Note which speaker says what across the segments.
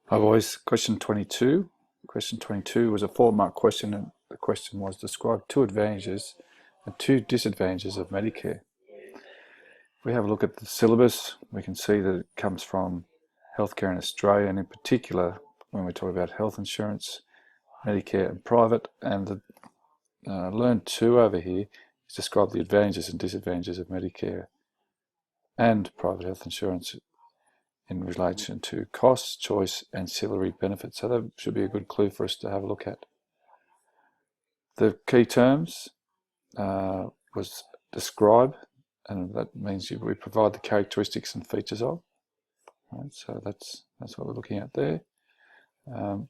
Speaker 1: Hi boys, question 22. Question 22 was a 4-mark question, and the question was describe 2 advantages and 2 disadvantages of Medicare. If we have a look at the syllabus, we can see that it comes from healthcare in Australia, and in particular when we talk about health insurance, Medicare and private, and the Learn 2 over here is describe the advantages and disadvantages of Medicare and private health insurance in relation to costs, choice, ancillary benefits. So that should be a good clue for us to have a look at. The key terms was describe, and that means we provide the characteristics and features of. Right, so that's what we're looking at there. Some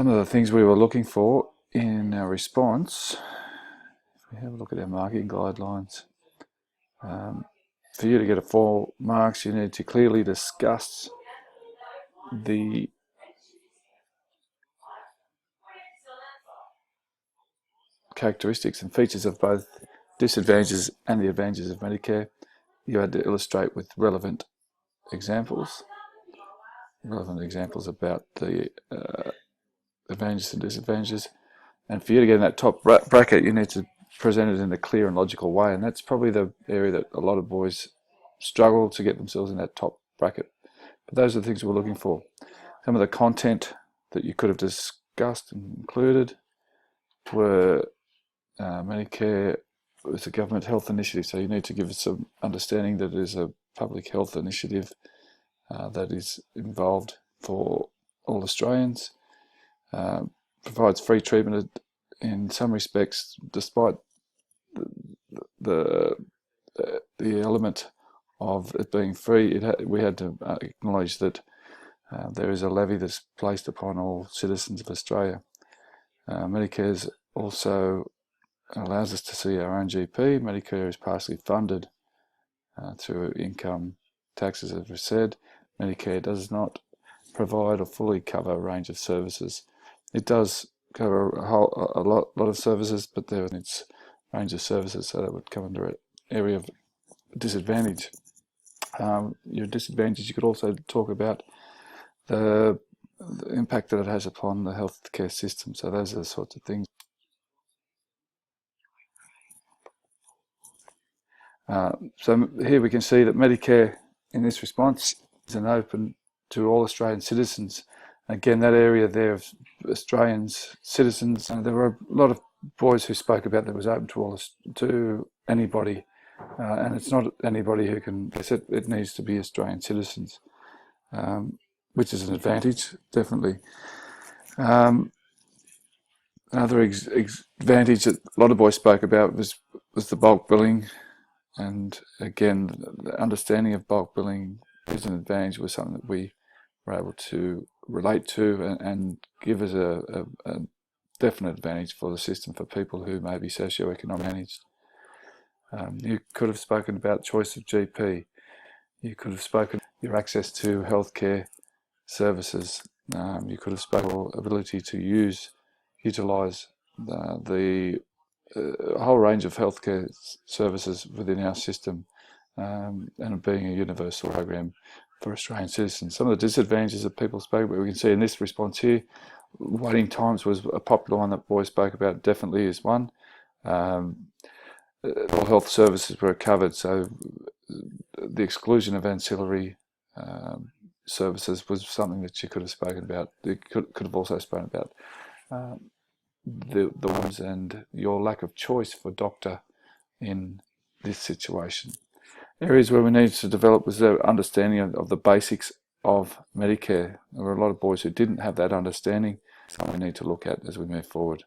Speaker 1: of the things we were looking for in our response, if we have a look at our marking guidelines, for you to get a 4 marks, you need to clearly discuss the characteristics and features of both disadvantages and the advantages of Medicare. You had to illustrate with relevant examples about the advantages and disadvantages. And for you to get in that top bracket, you need to present it in a clear and logical way, and that's probably the area that a lot of boys struggle to get themselves in that top bracket. But those are the things we're looking for. Some of the content that you could have discussed and included were Medicare is a government health initiative, so you need to give us some understanding that it is a public health initiative that is involved for all Australians. Provides free treatment in some respects, despite the element of it being free. We had to acknowledge that there is a levy that's placed upon all citizens of Australia. Medicare also allows us to see our own GP. Medicare is partially funded through income taxes, as we said. Medicare does not provide or fully cover a range of services. It does cover a lot of services, but there is its range of services, so that would come under an area of disadvantage. Your disadvantage, you could also talk about the impact that it has upon the healthcare system. So those are the sorts of things. So here we can see that Medicare in this response is an open to all Australian citizens. Again, that area there of Australians, citizens, and there were a lot of boys who spoke about that it was open to anybody, and it's not anybody who can. It needs to be Australian citizens, which is an advantage, definitely. Another advantage that a lot of boys spoke about was the bulk billing, and again, the understanding of bulk billing is an advantage, was something that we were able to relate to and give us a definite advantage for the system for people who may be socioeconomic managed. You could have spoken about choice of GP. You could have spoken your access to healthcare services. You could have spoken ability to utilise the whole range of healthcare services within our system, and being a universal program for Australian citizens. Some of the disadvantages that people spoke about, we can see in this response here, waiting times was a popular one that boys spoke about, definitely is one. All health services were covered, so the exclusion of ancillary services was something that you could have spoken about. You could have also spoken about the ones and your lack of choice for doctor in this situation. Areas where we needed to develop was the understanding of the basics of Medicare. There were a lot of boys who didn't have that understanding, so we need to look at as we move forward.